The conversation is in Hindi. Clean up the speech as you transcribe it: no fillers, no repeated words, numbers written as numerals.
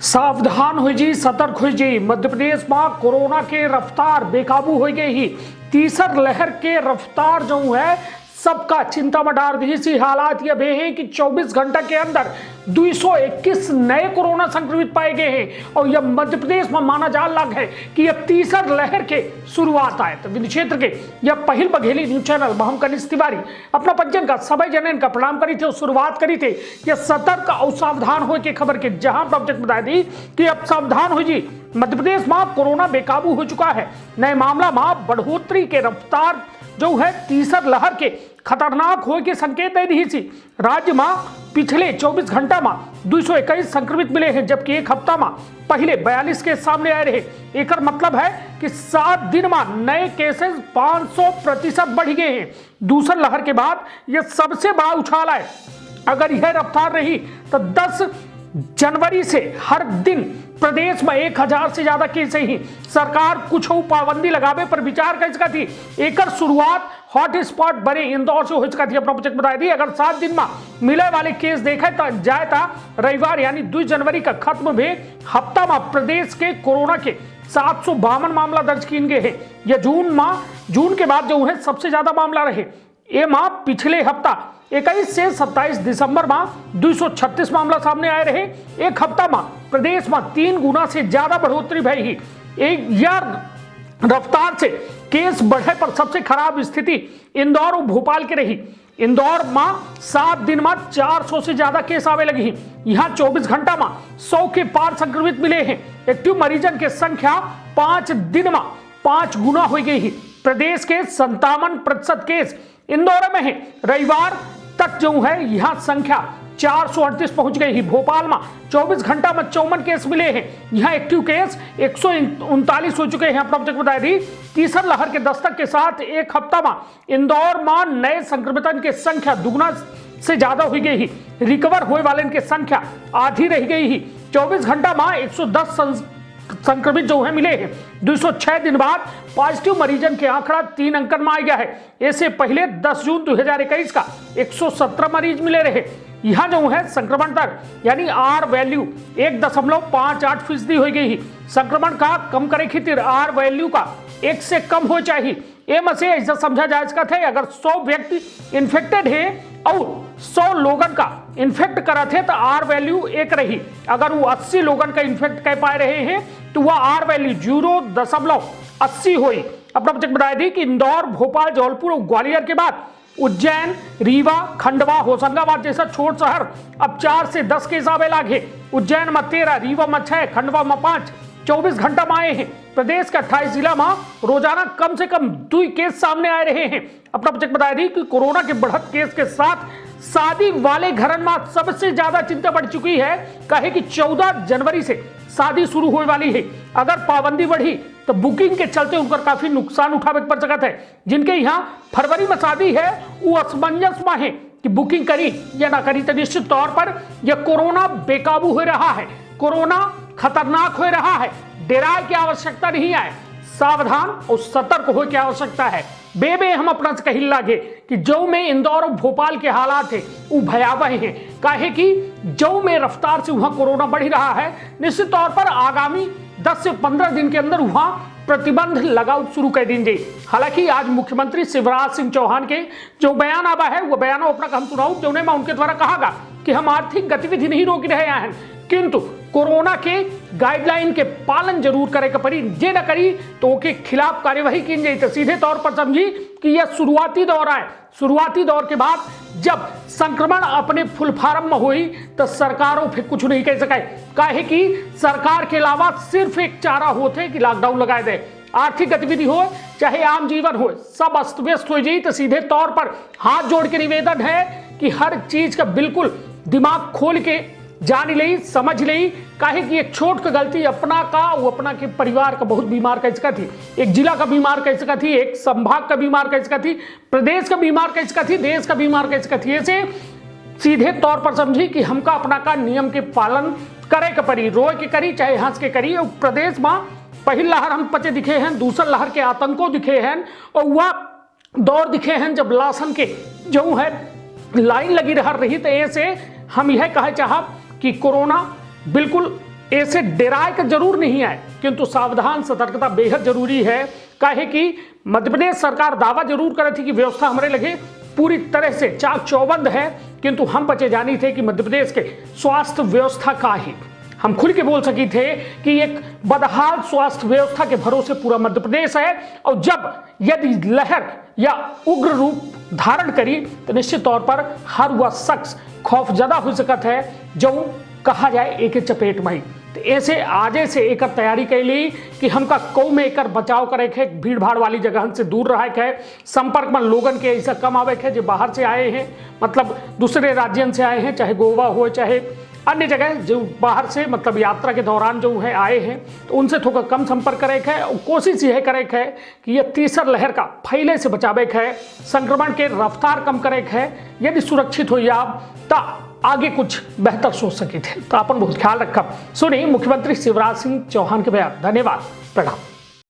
सावधान हो जी, सतर्क हो जी। मध्य प्रदेश में कोरोना के रफ्तार बेकाबू हो गई ही। तीसर लहर के रफ्तार जो है सबका चिंता में डाल दी। सी हालात ये भी हैं कि 24 घंटे के अंदर 221 नए कोरोना संक्रमित पाए गए हैं और यह मध्य प्रदेश में माना जा लग है कि यह तीसर लहर के शुरुआत आए। तो विंध्य क्षेत्र के यह पहल बघेली न्यूज चैनल में हम कनिष्ठ तिवारी अपना पंचन का सभी जनन का प्रणाम करी थे और शुरुआत करी थे यह सतर्क और सावधान हो के खबर के, जहां प्रोजेक्ट बता दी कि अब सावधान हो जी। मध्य प्रदेश में कोरोना बेकाबू हो चुका है। नए मामला में बढ़ोतरी के रफ्तार जो है तीसर लहर के खतरनाक हो के संकेत दे दी थी। राज्य में पिछले 24 घंटा में 221 संक्रमित मिले हैं, जबकि एक हफ्ता में पहले 42 के सामने आए रहे। एक मतलब है कि 7 दिन में नए केसेस 500% बढ़ गए हैं। दूसर लहर के बाद यह सबसे बड़ा उछाल है। अगर यह रफ्तार रही तो 10 जनवरी से हर दिन प्रदेश में 1000 से ज्यादा केस ही। सरकार कुछ पाबंदी लगावे पर विचार कर सका थी। एक शुरुआत हॉट स्पॉट बने इंदौर से हो सका थी। अपना प्रोजेक्ट बताई थी अगर 7 दिन में मिले वाले केस देखे तो जाए था रविवार यानी 2 जनवरी का खत्म भी हफ्ता में प्रदेश के कोरोना के 752 मामला दर्ज किए गए हैं। यह जून के बाद जो है सबसे ज्यादा मामला रहे। ये माह पिछले हफ्ता 21 से 27 दिसंबर में 236 मामला सामने आए रहे। एक हफ्ता में प्रदेश में 3 गुना से ज्यादा बढ़ोतरी भई ही। एक यार रफ्तार से केस बढ़े पर सबसे खराब स्थिति इंदौर और भोपाल की रही। इंदौर में 7 दिन में 400 से ज्यादा केस आवे लगी। यहाँ 24 घंटा में 100 के पार संक्रमित मिले हैं। एक्टिव मरीजन की संख्या 5 दिन में 5 गुना हो गई ही। प्रदेश के 57% केस इंदौर में है। रविवार तक जो है यहां संख्या 438 पहुंच गई ही। भोपाल में 24 घंटा में 54 केस मिले हैं। यहां एक्टिव केस 139 हो चुके हैं। अपना तक बताया दी तीसर लहर के दस्तक के साथ एक हफ्ता में इंदौर में नए संक्रमितों की संख्या दुगना से ज्यादा हो गई ही। रिकवर हुए वाले की संख्या आधी रह गई ही। 24 घंटा में 110 संक्रमित जो है मिले हैं। 206 दिन बाद पॉजिटिव मरीजन के आंकड़ा 3 अंकन में आ गया है। इससे पहले 10 जून 2021 का 117 मरीज मिले रहे। यहां जो है संक्रमण दर यानी आर वैल्यू 1.58% हो गई ही। संक्रमण का कम करे खातिर आर वैल्यू का 1 से कम हो चाहिए। एम से ऐसा समझा जा सकता है अगर 100 व्यक्ति इन्फेक्टेड है और 100 लोगन का इन्फेक्ट करा थे तो आर वैल्यू 1 रही। अगर वो 80 लोगन का इन्फेक्ट कर पा रहे हैं तो वह आर वैल्यू 0.80 हुई। अपना बताया दी कि इंदौर, भोपाल, जबलपुर और ग्वालियर के बाद उज्जैन, रीवा, खंडवा, होशंगाबाद जैसा छोट शहर अब 4 से 10 केस आवे लागे। उज्जैन में 13, रीवा में 6, खंडवा में 5 24 घंटा में आए हैं। प्रदेश के 28 जिला में रोजाना कम से कम 2 केस सामने आ रहे हैं। अपना बच्चे बता दी कि कोरोना के बढ़त केस के साथ शादी वाले घरन में सबसे ज्यादा चिंता बढ़ चुकी है। कहे कि 14 जनवरी से शादी शुरू होने वाली है। अगर पाबंदी बढ़ी तो बुकिंग के चलते उनका काफी नुकसान उठावे पड़ सकता है। जिनके यहाँ फरवरी में शादी है वो असमंजस में है कि बुकिंग करी या ना करी। तो निश्चित तौर पर यह कोरोना बेकाबू हो रहा है। कोरोना खतरनाक हो रहा है। डराए की आवश्यकता नहीं है। सावधान और सतर्क हो की आवश्यकता है। बेबे हम अपना से कही लागे कि जो में इंदौर और भोपाल के हालात है वो भयावह हैं। काहे कि जो में रफ्तार से वहां कोरोना बढ़ रहा है। निश्चित तौर पर आगामी 10 से 15 दिन के अंदर वहां प्रतिबंध लगाओ शुरू कर देंगे। हालांकि आज मुख्यमंत्री शिवराज सिंह चौहान के जो बयान आवा है वो बयान अपना हम सुनाऊ जो मैं उनके द्वारा कहा कि हम आर्थिक गतिविधि नहीं रोक रहे हैं, किंतु कोरोना के गाइडलाइन के पालन जरूर करे के पड़ी। जे न करी तो के खिलाफ कार्यवाही की जाए। तो सीधे तौर पर समझी कि यह शुरुआती दौर है। शुरुआती दौर के बाद जब संक्रमण अपने फुल फार्म में हुई तो सरकारों फिर कुछ नहीं कह सके। काहे कि सरकार के अलावा सिर्फ एक चारा होते कि लॉकडाउन लगा दे। आर्थिक गतिविधि हो चाहे आम जीवन हो सब अस्त व्यस्त हो जाए। तो सीधे तौर पर हाथ जोड़ के निवेदन है कि हर चीज का बिल्कुल दिमाग खोल के जान ले, समझ ले। काहे कि एक छोट का गलती अपना का वो अपना के परिवार का बहुत बीमार कर सका थी। एक जिला का बीमार कर सका थी, एक संभाग का बीमार कर सका थी, प्रदेश का बीमार कर सका थी, देश का बीमार कर सका थी। ऐसे सीधे तौर पर समझी कि हमका अपना का नियम के पालन करे के पड़ी। रोए के करी चाहे हंस के करी। प्रदेश में पहली लहर हम पचे दिखे हैं, दूसर लहर के आतंकों दिखे हैं और वह दौर दिखे हैं जब लाशन के जो है लाइन लगी रही। तो ऐसे हम यह कहे चाह कि कोरोना बिल्कुल ऐसे डराए का जरूर नहीं है, किंतु सावधान सतर्कता बेहद जरूरी है। काहे कि मध्य प्रदेश सरकार दावा जरूर कर रही थी कि व्यवस्था हमारे लगे पूरी तरह से चाक चौबंद है, किंतु हम बचे जानी थे कि मध्य प्रदेश के स्वास्थ्य व्यवस्था का ही हम खुल के बोल सकी थे कि एक बदहाल स्वास्थ्य व्यवस्था के भरोसे पूरा मध्य प्रदेश है। और जब यदि लहर या उग्र रूप धारण करी तो निश्चित तौर पर हर वह शख्स खौफजदा हो सकता है, जो कहा जाए एक चपेट में। तो ऐसे आजे से एक तैयारी कैली कि हमका कौ में एक बचाव करे है, भीड़ भाड़ वाली जगह से दूर रहे है, संपर्क में लोगन के ऐसा कम आवे है जो बाहर से आए हैं, मतलब दूसरे राज्यों से आए हैं, चाहे गोवा हो चाहे अन्य जगह जो बाहर से मतलब यात्रा के दौरान जो है आए हैं, तो उनसे थोड़ा कम संपर्क करे है। और कोशिश यह करे है कि यह तीसर लहर का फैले से बचावे है, संक्रमण के रफ्तार कम करे है। यदि सुरक्षित हो आप तो आगे कुछ बेहतर सोच सके थे। तो अपन बहुत ख्याल रखा। सुनिए मुख्यमंत्री शिवराज सिंह चौहान के बयान। धन्यवाद, प्रणाम।